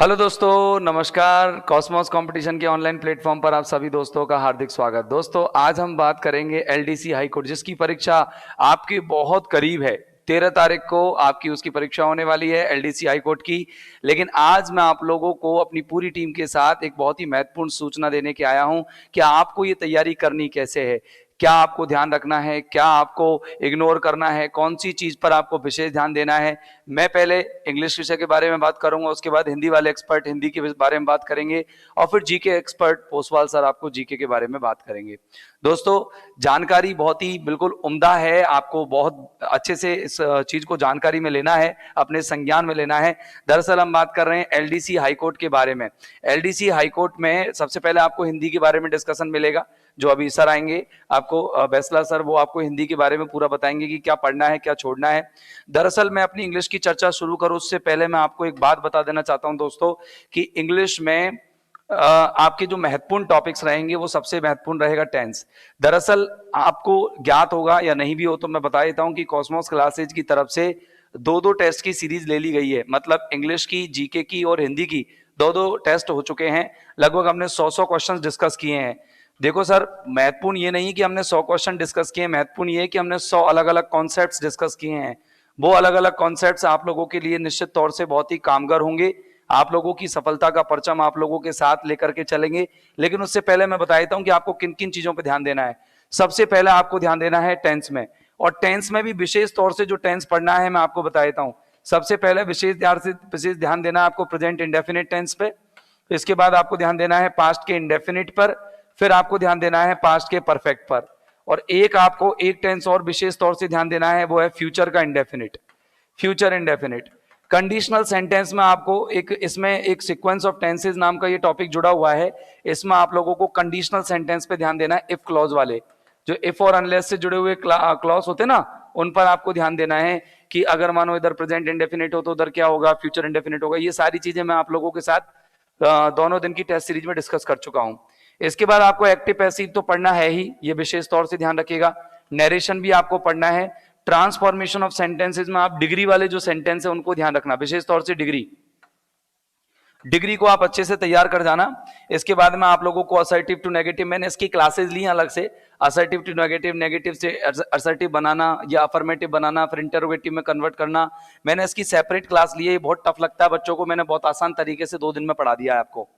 Hello दोस्तों, नमस्कार। Cosmos competition के ऑनलाइन प्लेटफॉर्म पर आप सभी दोस्तों का हार्दिक स्वागत। दोस्तों, आज हम बात करेंगे एलडीसी हाई कोर्ट, जिसकी परीक्षा आपके बहुत करीब है। 13 तारीख को आपकी उसकी परीक्षा होने वाली है एलडीसी हाई कोर्ट की। लेकिन आज मैं आप लोगों को अपनी पूरी टीम के साथ एक बहुत ही महत्वपूर्ण सूचना देने के आया हूं कि आपको ये तैयारी करनी कैसे है, क्या आपको ध्यान रखना है, क्या आपको इग्नोर करना है, कौन सी चीज पर आपको विशेष ध्यान देना है। मैं पहले इंग्लिश विषय के बारे में बात करूंगा, उसके बाद हिंदी वाले एक्सपर्ट हिंदी के बारे में बात करेंगे, और फिर जीके एक्सपर्ट पोसवाल सर आपको जीके के बारे में बात करेंगे। दोस्तों, जानकारी बहुत ही बिल्कुल उम्दा है, आपको बहुत अच्छे से इस चीज को जानकारी में लेना है, अपने संज्ञान में लेना है। दरअसल हम बात कर रहे हैं एलडीसी हाईकोर्ट के बारे में। एलडीसी हाईकोर्ट में सबसे पहले आपको हिंदी के बारे में डिस्कशन मिलेगा, जो अभी सर आएंगे आपको बैसला सर, वो आपको हिंदी के बारे में पूरा बताएंगे कि क्या पढ़ना है, क्या छोड़ना है। दरअसल मैं अपनी इंग्लिश की चर्चा शुरू करूं उससे पहले मैं आपको एक बात बता देना चाहता हूं दोस्तों, कि इंग्लिश में आपके जो महत्वपूर्ण टॉपिक्स रहेंगे वो सबसे महत्वपूर्ण रहेगा टेंस। दरअसल आपको ज्ञात होगा या नहीं भी हो तो मैं बता देता हूं कि कॉस्मोस क्लासेज की तरफ से दो दो टेस्ट की सीरीज ले ली गई है। मतलब इंग्लिश की, जीके की और हिंदी की दो दो टेस्ट हो चुके हैं। लगभग हमने 100 क्वेश्चन डिस्कस किए हैं। देखो सर, महत्वपूर्ण ये नहीं कि हमने 100 क्वेश्चन डिस्कस किए, महत्वपूर्ण ये कि हमने 100 अलग अलग कॉन्सेप्ट्स डिस्कस किए हैं। वो अलग अलग कॉन्सेप्ट्स आप लोगों के लिए निश्चित तौर से बहुत ही कामगार होंगे। आप लोगों की सफलता का परचम आप लोगों के साथ लेकर के चलेंगे। लेकिन उससे पहले मैं बता देता हूं कि आपको किन किन चीजों पर ध्यान देना है। सबसे पहले आपको ध्यान देना है टेंस में, और टेंस में भी विशेष तौर से जो टेंस पढ़ना है मैं आपको बता देता हूं। सबसे पहले विशेष ध्यान देना है आपको प्रेजेंट इंडेफिनिट टेंस पे। इसके बाद आपको ध्यान देना है पास्ट के इंडेफिनिट पर। फिर आपको ध्यान देना है पास्ट के परफेक्ट पर। और आपको एक टेंस और विशेष तौर से ध्यान देना है, वो है फ्यूचर का indefinite, future indefinite. Conditional sentence में आपको इसमें एक सीक्वेंस ऑफ टेंसेस नाम का ये टॉपिक जुड़ा हुआ है। इसमें आप लोगों को कंडीशनल सेंटेंस पे ध्यान देना है, इफ क्लॉज वाले। जो इफ और अनलेस से जुड़े हुए क्लॉज होते हैं ना, उन पर आपको ध्यान देना है कि अगर मानो इधर प्रेजेंट इंडेफिनिट हो तो उधर क्या होगा, फ्यूचर इंडेफिनिट होगा। ये सारी चीजें मैं आप लोगों के साथ दोनों दिन की टेस्ट सीरीज में डिस्कस कर चुका हूं। इसके बाद आपको एक्टिव पैसिव तो पढ़ना है ही, ये विशेष तौर से ध्यान रखिएगा। नरेशन भी आपको पढ़ना है। ट्रांसफॉर्मेशन ऑफ सेंटेंसेस में आप डिग्री वाले जो सेंटेंस है उनको ध्यान रखना, विशेष तौर से डिग्री को आप अच्छे से तैयार कर जाना। इसके बाद में आप लोगों को असर्टिव टू नेगेटिव, मैंने इसकी क्लासेस ली अलग से। असर्टिव टू नेगेटिव, नेगेटिव से असर्टिव बनाना या अफर्मेटिव बनाना, फिर इंटरोगेटिव में कन्वर्ट करना, मैंने इसकी सेपरेट क्लास ली है। ये बहुत टफ लगता है बच्चों को, मैंने बहुत आसान तरीके से 2 दिन में पढ़ा दिया है आपको।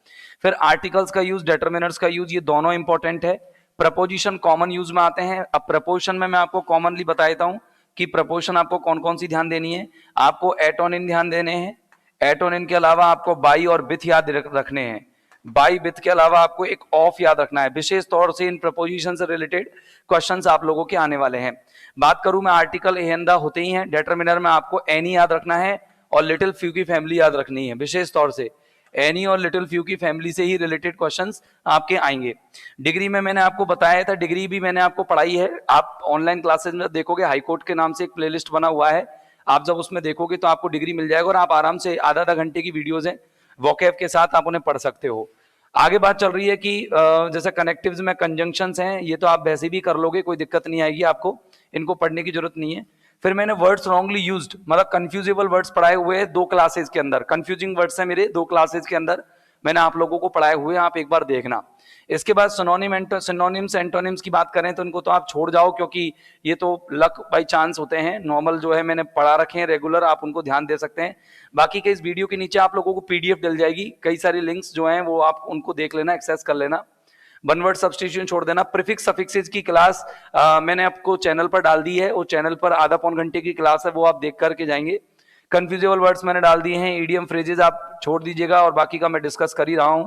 फिर आर्टिकल्स का यूज, डिटर्मिनर्स का यूज, ये दोनों इंपॉर्टेंट है। प्रपोजिशन कॉमन यूज में आते हैं। अब प्रपोजिशन में मैं आपको कॉमनली बता देता हूं कि प्रपोजिशन आपको कौन कौन सी ध्यान देनी है। आपको एट ऑन इन ध्यान देने हैं। एट ऑन इन के अलावा आपको बाई और विथ याद रखने हैं। बाई विथ के अलावा आपको एक ऑफ याद रखना है। विशेष तौर से इन प्रपोजिशन से रिलेटेड क्वेश्चंस आप लोगों के आने वाले हैं। बात करूं मैं, आर्टिकल एंदा होते ही हैं। डिटरमिनर में आपको एनी याद रखना है और लिटिल फ्यू की फैमिली याद रखनी है। विशेष तौर से एनी और लिटिल फ्यू की फैमिली से ही रिलेटेड क्वेश्चंस आपके आएंगे। डिग्री में मैंने आपको बताया था, डिग्री भी मैंने आपको पढ़ाई है। आप ऑनलाइन क्लासेस में देखोगे, हाईकोर्ट के नाम से एक प्लेलिस्ट बना हुआ है, आप जब उसमें देखोगे तो आपको डिग्री मिल जाएगा, और आप आराम से आधा आधा घंटे की वीडियोस हैं, वोकैब के साथ आप उन्हें पढ़ सकते हो। आगे बात चल रही है कि जैसे कनेक्टिव्स में कंजंक्शंस हैं, ये तो आप वैसे भी कर लोगे, कोई दिक्कत नहीं आएगी आपको, इनको पढ़ने की जरूरत नहीं है। फिर मैंने वर्ड्स रॉन्गली यूज्ड, मतलब कंफ्यूजेबल वर्ड्स पढ़ाए हुए हैं 2 क्लासेस के अंदर। कंफ्यूजिंग वर्ड्स हैं मेरे 2 क्लासेस के अंदर, मैंने आप लोगों को पढ़ाए हुए हैं, आप एक बार देखना। इसके बाद सिनोनिम्स एंटोनिम्स की बात करें तो इनको तो आप छोड़ जाओ, क्योंकि ये तो लक बाई चांस होते हैं। नॉर्मल जो है मैंने पढ़ा रखे हैं रेगुलर, आप उनको ध्यान दे सकते हैं। बाकी के इस वीडियो के नीचे आप लोगों को पीडीएफ मिल जाएगी, कई सारी लिंक्स जो हैं वो आप उनको देख लेना, एक्सेस कर लेना। वन वर्ड सब्स्टिट्यूशन छोड़ देना। प्रीफिक्स सफिक्सेस की क्लास मैंने आपको चैनल पर डाल दी है, वो चैनल पर आधा पौन घंटे की क्लास है, वो आप देख करके जाएंगे। कंफ्यूजेबल वर्ड्स मैंने डाल दिए हैं। ईडीएम फ्रेजेस आप छोड़ दीजिएगा, और बाकी का मैं डिस्कस कर ही रहा हूं।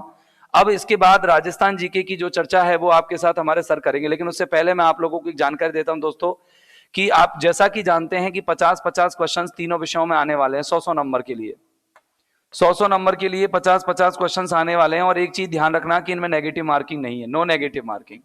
अब इसके बाद राजस्थान जीके की जो चर्चा है वो आपके साथ हमारे सर करेंगे। लेकिन उससे पहले मैं आप लोगों को एक जानकारी देता हूं दोस्तों, कि आप जैसा कि जानते हैं कि 50-50 क्वेश्चंस तीनों विषयों में आने वाले हैं, 100-100 नंबर के लिए। 100-100 नंबर के लिए 50-50 क्वेश्चंस आने वाले हैं। और एक चीज ध्यान रखना कि इनमें नेगेटिव मार्किंग नहीं है, नो नेगेटिव मार्किंग।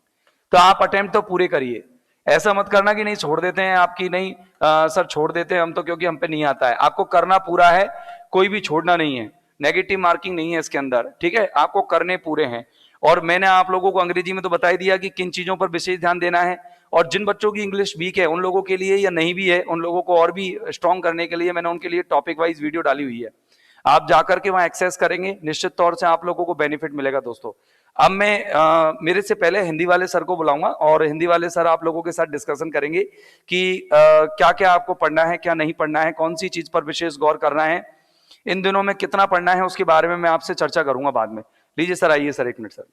तो आप अटेम्प्ट तो पूरे करिए, ऐसा मत करना कि नहीं छोड़ देते हैं, आपकी नहीं सर छोड़ देते हैं हम तो क्योंकि हम पे नहीं आता है। आपको करना पूरा है, कोई भी छोड़ना नहीं है, नेगेटिव मार्किंग नहीं है इसके अंदर, ठीक है, आपको करने पूरे हैं। और मैंने आप लोगों को अंग्रेजी में तो बता ही दिया कि किन चीजों पर विशेष ध्यान देना है। और जिन बच्चों की इंग्लिश वीक है उन लोगों के लिए, या नहीं भी है, उन लोगों को और भी स्ट्रॉन्ग करने के लिए मैंने उनके लिए टॉपिक वाइज वीडियो डाली हुई है। आप जाकर के वहां एक्सेस करेंगे, निश्चित तौर से आप लोगों को बेनिफिट मिलेगा दोस्तों। अब मैं मेरे से पहले हिंदी वाले सर को बुलाऊंगा और हिंदी वाले सर आप लोगों के साथ डिस्कशन करेंगे कि क्या क्या आपको पढ़ना है, क्या नहीं पढ़ना है, कौन सी चीज पर विशेष गौर करना है, इन दिनों में कितना पढ़ना है, उसके बारे में मैं आपसे चर्चा करूंगा बाद में। लीजिए सर, आइए सर, एक मिनट सर।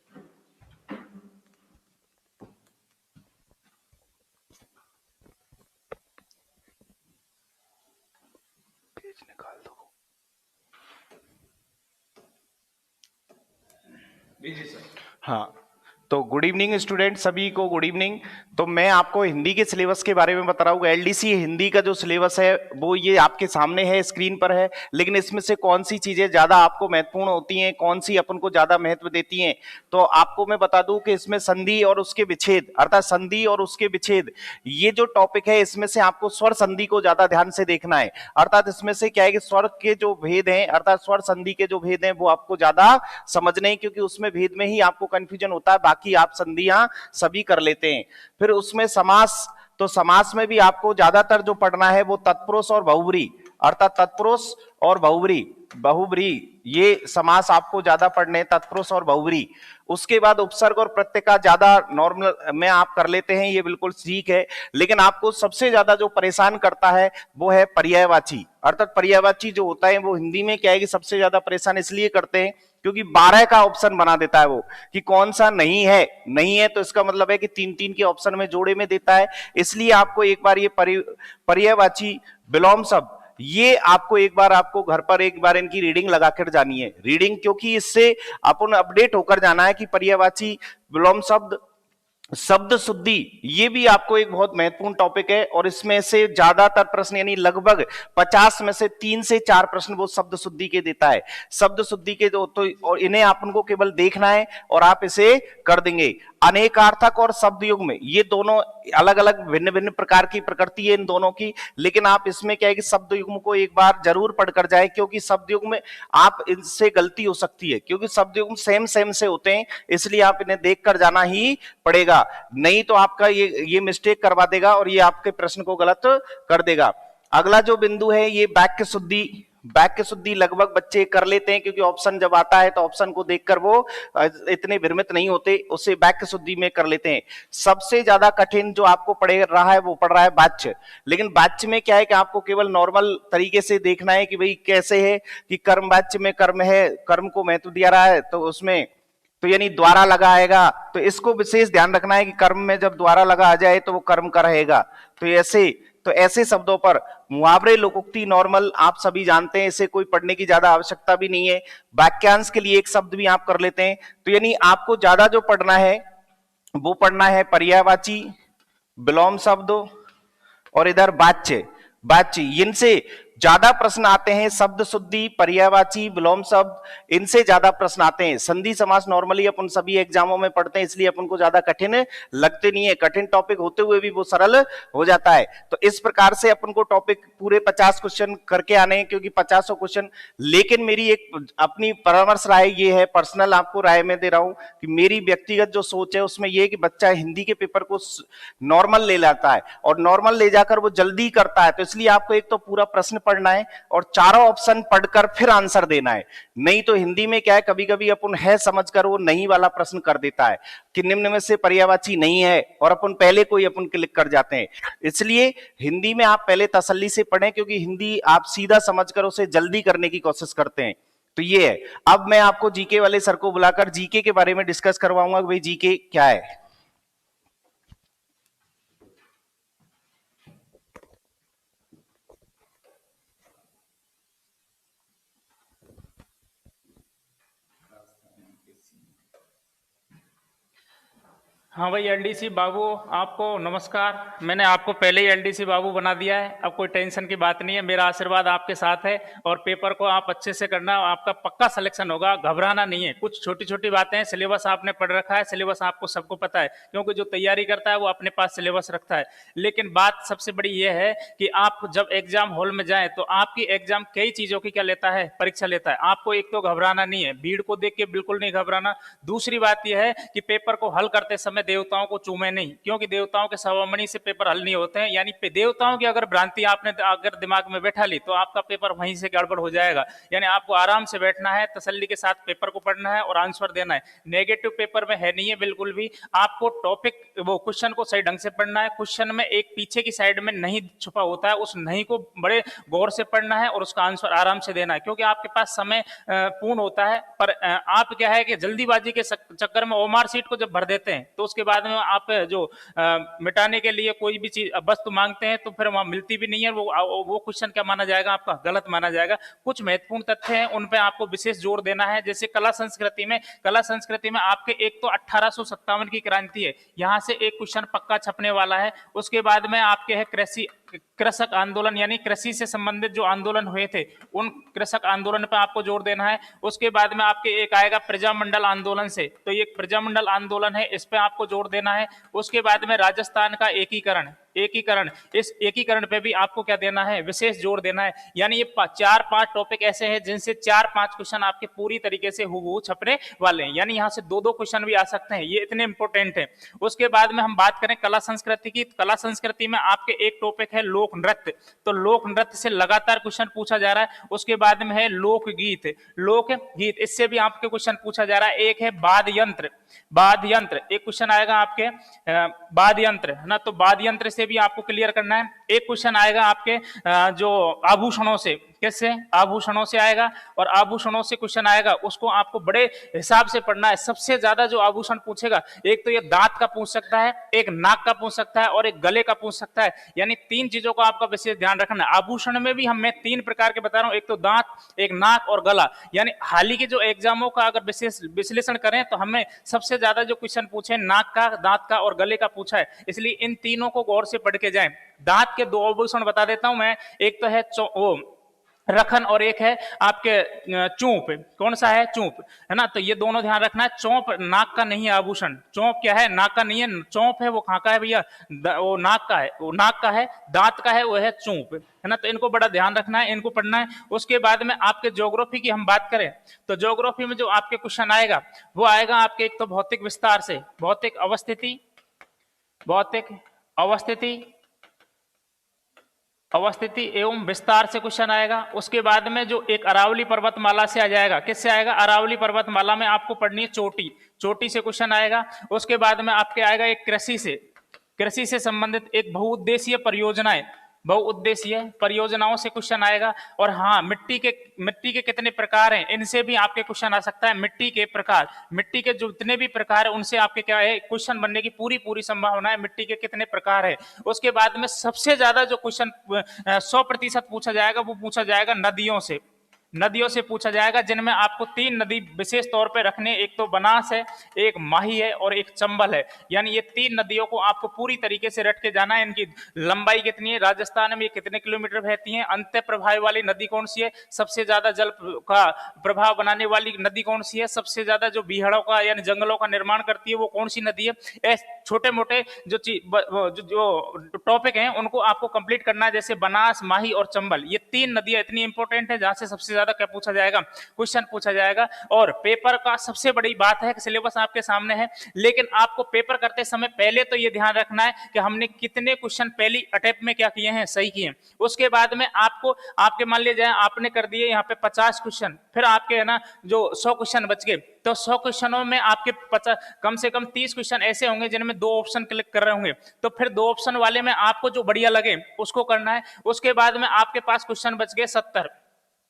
पेज निकाल दो। लीजिए सर। हाँ, तो गुड इवनिंग स्टूडेंट, सभी को गुड इवनिंग। तो मैं आपको हिंदी के सिलेबस के बारे में बता रहा हूँ। एलडीसी हिंदी का जो सिलेबस है वो ये आपके सामने है, स्क्रीन पर है। लेकिन इसमें से कौन सी चीजें ज्यादा आपको महत्वपूर्ण होती हैं, कौन सी अपन को ज्यादा महत्व देती हैं, तो आपको मैं बता दूं कि इसमें संधि और उसके विच्छेद, अर्थात संधि और उसके विच्छेद, ये जो टॉपिक है इसमें से आपको स्वर संधि को ज्यादा ध्यान से देखना है। अर्थात इसमें से क्या है कि स्वर के जो भेद हैं, अर्थात स्वर संधि के जो भेद हैं वो आपको ज्यादा समझने हैं, क्योंकि उसमें भेद में ही आपको कंफ्यूजन होता है, बाकी आप संधियां सभी कर लेते हैं। फिर उसमें समास, तो समास में भी आपको ज्यादातर जो पढ़ना है वो तत्पुरुष और बहुब्री, अर्थात तत्पुरुष और बहुब्री, बहुब्री ये समास आपको ज्यादा पढ़ने, तत्पुरुष और बहुब्री। उसके बाद उपसर्ग और प्रत्यय का ज्यादा नॉर्मल में आप कर लेते हैं, ये बिल्कुल ठीक है। लेकिन आपको सबसे ज्यादा जो परेशान करता है वो है पर्यायवाची, अर्थात पर्यायवाची जो होता है वो हिंदी में क्या है कि सबसे ज्यादा परेशान इसलिए करते हैं क्योंकि 12 का ऑप्शन बना देता है वो, कि कौन सा नहीं है, नहीं है तो इसका मतलब है कि 3-3 के ऑप्शन में जोड़े में देता है। इसलिए आपको एक बार ये पर्यायवाची विलोम शब्द, ये आपको एक बार, आपको घर पर एक बार इनकी रीडिंग लगाकर जानी है, रीडिंग, क्योंकि इससे अपन अपडेट होकर जाना है कि पर्यायवाची विलोम शब्द, शब्द शुद्धि, ये भी आपको एक बहुत महत्वपूर्ण टॉपिक है। और इसमें से ज्यादातर प्रश्न यानी लगभग 50 में से 3 से 4 प्रश्न वो शब्द शुद्धि के देता है। शब्द शुद्धि के जो, तो और इन्हें आपन को केवल देखना है और आप इसे कर देंगे। अनेकार्थक और शब्द युग्म, ये दोनों अलग अलग भिन्न भिन्न प्रकार की प्रकृति है इन दोनों की, लेकिन आप इसमें क्या है कि शब्द युग्म को एक बार जरूर पढ़कर जाए, क्योंकि शब्द युग्म आप इनसे गलती हो सकती है, क्योंकि शब्द युग्म सेम सेम से होते हैं, इसलिए आप इन्हें देख कर जाना ही पड़ेगा, नहीं तो आपका ये मिस्टेक करवा देगा और ये आपके प्रश्न को गलत कर देगा। अगला जो बिंदु है ये वाक्य शुद्धि, वाक्य शुद्धि लगभग बच्चे कर लेते हैं, क्योंकि ऑप्शन जब आता है तो ऑप्शन को देखकर वो इतने भ्रमित नहीं होते, उसे वाक्य शुद्धि में कर लेते हैं। सबसे ज्यादा कठिन जो आपको पढ़ रहा है वो पढ़ रहा है वाच्य, लेकिन वाच्य में क्या है कि आपको केवल नॉर्मल तरीके से देखना है कि भाई कैसे है कि कर्म वाच्य में कर्म है, कर्म को महत्व दिया रहा है तो उसमें तो यानी द्वारा लगा आएगा, तो इसको विशेष ध्यान रखना है कि कर्म में जब द्वारा लगा आ जाए तो वो कर्म का रहेगा। तो ऐसे शब्दों पर मुहावरे, लोकोक्ति नॉर्मल आप सभी जानते हैं, इसे कोई पढ़ने की ज्यादा आवश्यकता भी नहीं है। वाक्यांश के लिए एक शब्द भी आप कर लेते हैं। तो यानी आपको ज्यादा जो पढ़ना है वो पढ़ना है पर्यायवाची, विलोम शब्द और इधर वाच्य, वाच्य इनसे ज्यादा प्रश्न आते हैं। शब्द शुद्धि, पर्यायवाची, विलोम शब्द, इनसे ज्यादा प्रश्न आते हैं। संधि समास नॉर्मली अपन सभी एग्जामों में पढ़ते हैं, इसलिए अपन को ज्यादा कठिन लगते नहीं है, कठिन टॉपिक होते हुए भी वो सरल हो जाता है। तो इस प्रकार से अपन को टॉपिक पूरे 50 क्वेश्चन करके आने हैं, क्योंकि 50 क्वेश्चन। लेकिन मेरी एक अपनी परामर्श राय ये है, पर्सनल आपको राय में दे रहा हूं कि मेरी व्यक्तिगत जो सोच है उसमें यह कि बच्चा हिंदी के पेपर को नॉर्मल ले लाता है और नॉर्मल ले जाकर वो जल्दी करता है, तो इसलिए आपको एक तो पूरा प्रश्न पढ़ना है और चारों ऑप्शन पढ़कर फिर आंसर देना है। नहीं तो हिंदी में क्या है, कभी कभी अपन है समझकर वो नहीं वाला प्रश्न कर देता है कि निम्न में से पर्यायवाची नहीं है और अपन पहले कोई अपन क्लिक कर जाते हैं। इसलिए हिंदी में आप पहले तसल्ली से पढ़ें, क्योंकि हिंदी आप सीधा समझकर उसे जल्दी करने की कोशिश करते हैं। तो ये है। अब मैं आपको जीके वाले सर को बुलाकर जीके के बारे में डिस्कस करवाऊंगा कि भाई जीके क्या है। हाँ भाई एलडीसी बाबू, आपको नमस्कार। मैंने आपको पहले ही एलडीसी बाबू बना दिया है, अब कोई टेंशन की बात नहीं है, मेरा आशीर्वाद आपके साथ है। और पेपर को आप अच्छे से करना, आपका पक्का सिलेक्शन होगा, घबराना नहीं है। कुछ छोटी छोटी बातें हैं, सिलेबस आपने पढ़ रखा है, सिलेबस आपको सबको पता है, क्योंकि जो तैयारी करता है वो अपने पास सिलेबस रखता है। लेकिन बात सबसे बड़ी ये है कि आप जब एग्जाम हॉल में जाए तो आपकी एग्जाम कई चीज़ों की क्या लेता है, परीक्षा लेता है। आपको एक तो घबराना नहीं है, भीड़ को देख के बिल्कुल नहीं घबराना। दूसरी बात यह है कि पेपर को हल करते समय देवताओं को चूमे नहीं, क्योंकि देवताओं के सवामणि से पेपर हल नहीं होते हैं। यानी देवताओं की अगर भ्रांति आपने अगर दिमाग में बैठा ली तो आपका पेपर वहीं से गड़बड़ हो जाएगा। यानी आपको आराम से बैठना है, तसल्ली के साथ पेपर को पढ़ना है और आंसर देना है। नेगेटिव पेपर में है नहीं है बिल्कुल भी। आपको टॉपिक वो क्वेश्चन को सही ढंग से पढ़ना है। क्वेश्चन में एक पीछे की साइड में नहीं छुपा होता है, उस नहीं को बड़े गौर से पढ़ना है और उसका आंसर आराम से देना है, क्योंकि आपके पास समय पूर्ण होता है। पर आप क्या है कि जल्दीबाजी के चक्कर में ओमार सीट को जब भर देते हैं तो उसके बाद में आप जो मिटाने के लिए कोई भी चीज वस्तु मांगते हैं तो फिर वहां मिलती भी नहीं है। वो क्वेश्चन क्या माना जाएगा, आपका गलत माना जाएगा। कुछ महत्वपूर्ण तथ्य हैं, उन पे आपको विशेष जोर देना है। जैसे कला संस्कृति में आपके एक तो 1857 की क्रांति है, यहाँ से एक क्वेश्चन पक्का छपने वाला है। उसके बाद में आपके है कृषक आंदोलन, यानी कृषि से संबंधित जो आंदोलन हुए थे उन कृषक आंदोलन पे आपको जोर देना है। उसके बाद में आपके एक आएगा प्रजामंडल आंदोलन से, तो ये प्रजामंडल आंदोलन है, इस पे आपको जोर देना है। उसके बाद में राजस्थान का एकीकरण, इस एकीकरण पे भी आपको क्या देना है, विशेष जोर देना है। यानी ये 4-5 टॉपिक ऐसे हैं जिनसे 4-5 क्वेश्चन आपके पूरी तरीके से हूबहू छपने वाले हैं। यानी यहाँ से 2-2 क्वेश्चन भी आ सकते हैं, ये इतने इंपॉर्टेंट है। उसके बाद में हम बात करें कला संस्कृति की। कला संस्कृति में आपके एक टॉपिक है लोक नृत्य, तो लोक नृत्य से लगातार क्वेश्चन पूछा जा रहा है। उसके बाद में है लोकगीत, इससे भी आपके क्वेश्चन पूछा जा रहा है। एक है वाद्य यंत्र, एक क्वेश्चन आएगा आपके वाद्य यंत्र है ना, तो वाद्य यंत्र से भी आपको क्लियर करना है। एक क्वेश्चन आएगा आपके जो आभूषणों से, किससे, आभूषणों से आएगा, और आभूषणों से क्वेश्चन आएगा, उसको आपको बड़े हिसाब से पढ़ना है। सबसे ज्यादा जो आभूषण पूछेगा, एक तो ये दांत का पूछ सकता है, एक नाक का पूछ सकता है और एक गले का पूछ सकता है। यानी 3 चीजों का आपका विशेष ध्यान रखना है। आभूषण में भी मैं 3 प्रकार के बता रहा हूं, एक तो दांत, एक नाक और गला। यानी हाल ही के जो एग्जामों का अगर विशेष विश्लेषण करें तो हमें सबसे ज्यादा जो क्वेश्चन पूछे नाक का, दांत का और गले का पूछा है, इसलिए इन तीनों को गौर से पढ़ के जाएं। दांत के 2 आभूषण बता देता हूं मैं, एक तो है रखन और एक है आपके चौंप। कौन सा है, चौंप, है ना, तो ये दोनों ध्यान रखना है। चौंप नाक का नहीं है आभूषण, चौंप क्या है, नाक का नहीं है। चौंप है वो कहाँ का है भैया, वो नाक का है, वो नाक का है। दांत का है वो है चौंप, है ना, तो इनको बड़ा ध्यान रखना है, इनको पढ़ना है। उसके बाद में आपके ज्योग्राफी की हम बात करें तो ज्योग्राफी में जो आपके क्वेश्चन आएगा वो आएगा आपके एक तो भौतिक विस्तार से, भौतिक अवस्थिति एवं विस्तार से क्वेश्चन आएगा। उसके बाद में जो एक अरावली पर्वतमाला से आ जाएगा, किससे आएगा, अरावली पर्वतमाला में आपको पढ़नी है चोटी से क्वेश्चन आएगा। उसके बाद में आपके आएगा एक कृषि से संबंधित एक बहुउद्देशीय परियोजनाओं से क्वेश्चन आएगा। और हाँ, मिट्टी के कितने प्रकार हैं, इनसे भी आपके क्वेश्चन आ सकता है। मिट्टी के जो जितने भी प्रकार है उनसे आपके क्या है, क्वेश्चन बनने की पूरी संभावना है। मिट्टी के कितने प्रकार है। उसके बाद में सबसे ज्यादा जो क्वेश्चन 100% पूछा जाएगा वो पूछा जाएगा नदियों से पूछा जाएगा, जिनमें आपको 3 नदी विशेष तौर पे रखने, एक तो बनास है, एक माही है और एक चंबल है। यानी ये 3 नदियों को आपको पूरी तरीके से रट के जाना है। इनकी लंबाई कितनी है, राजस्थान में ये कितने किलोमीटर बहती हैं, अंत्य प्रभाव वाली नदी कौन सी है, सबसे ज्यादा जल का प्रभाव बनाने वाली नदी कौन सी है, सबसे ज्यादा जो बीहड़ों का यानी जंगलों का निर्माण करती है वो कौन सी नदी है। छोटे मोटे जो टॉपिक हैं उनको आपको कंप्लीट करना है, जैसे बनास, माही और चंबल। ये 3 नदियां इतनी इंपॉर्टेंट है जहां से सबसे ज्यादा क्या पूछा जाएगा, क्वेश्चन पूछा जाएगा। और पेपर का सबसे बड़ी बात है कि सिलेबस आपके सामने है, लेकिन आपको पेपर करते समय पहले तो ये ध्यान रखना है कि हमने कितने क्वेश्चन पहली अटेम्प्ट में क्या किए हैं, सही किए। उसके बाद में आपके मान लीजिए आपने कर दिए यहाँ पे 50 क्वेश्चन, फिर आपके है ना जो 100 क्वेश्चन बच गए, तो 100 क्वेश्चनों में आपके कम से कम 30 क्वेश्चन ऐसे होंगे जिनमें 2 ऑप्शन क्लिक कर रहे होंगे, तो फिर 2 ऑप्शन वाले में आपको जो बढ़िया लगे उसको करना है। उसके बाद में आपके पास क्वेश्चन बच गए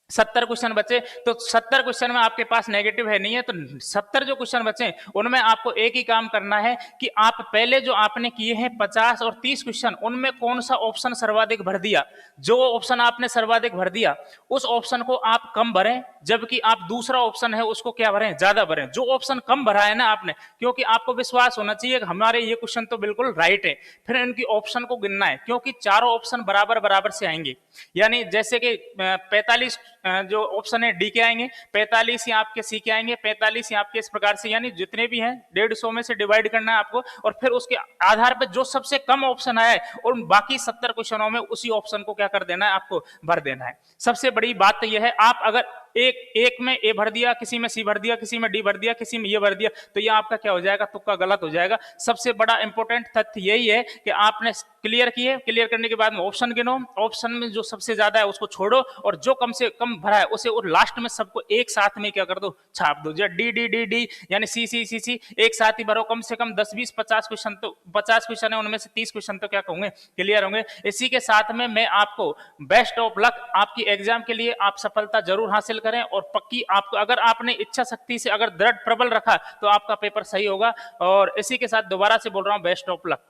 70 क्वेश्चन बचे, तो 70 क्वेश्चन में आपके पास नेगेटिव है नहीं है, तो 70 जो क्वेश्चन बचे उनमें आपको एक ही काम करना है कि आप पहले जो आपने किए हैं 50 और 30 क्वेश्चन, उनमें कौन सा ऑप्शन सर्वाधिक भर दिया, जो ऑप्शन आपने सर्वाधिक भर दिया उस ऑप्शन को आप कम भरें, जबकि आप दूसरा ऑप्शन है उसको क्या भरें, ज्यादा भरें। जो ऑप्शन कम भरा है ना आपने, क्योंकि आपको विश्वास होना चाहिए कि हमारे ये क्वेश्चन तो बिल्कुल राइट है, फिर इनकी ऑप्शन को गिनना है, क्योंकि चारों ऑप्शन बराबर से आएंगे। यानी जैसे कि 45 जो ऑप्शन है डी के आएंगे, 45 ही आपके सी के आएंगे, 45 ही आपके इस प्रकार से, यानी जितने भी हैं 150 में से डिवाइड करना है आपको, और फिर उसके आधार पर जो सबसे कम ऑप्शन आया है और बाकी 70 क्वेश्चनों में उसी ऑप्शन को क्या कर देना है, आपको भर देना है। सबसे बड़ी बात तो यह है, आप अगर एक में ए भर दिया, किसी में सी भर दिया, किसी में डी भर दिया, किसी में ये भर दिया, तो ये आपका क्या हो जाएगा, तुक्का गलत हो जाएगा। सबसे बड़ा इंपॉर्टेंट तथ्य यही है कि आपने क्लियर किए, क्लियर करने के बाद में ऑप्शन गिनो, ऑप्शन में जो सबसे ज्यादा है उसको छोड़ो और जो कम से कम भरा है उसे, और लास्ट में सबको एक साथ में क्या कर दो, छाप दो। जब डी डी डी डी यानी सी सी सी सी एक साथ ही भरो, कम से कम 10 20 50 क्वेश्चन, तो 50 क्वेश्चन है उनमें से 30 क्वेश्चन तो क्या कहूंगे, क्लियर होंगे। इसी के साथ में मैं आपको बेस्ट ऑफ लक आपकी एग्जाम के लिए, आप सफलता जरूर हासिल करें और पक्की आपको, अगर आपने इच्छा शक्ति से अगर दृढ़ प्रबल रखा तो आपका पेपर सही होगा। और इसी के साथ दोबारा से बोल रहा हूं बेस्ट ऑफ लक।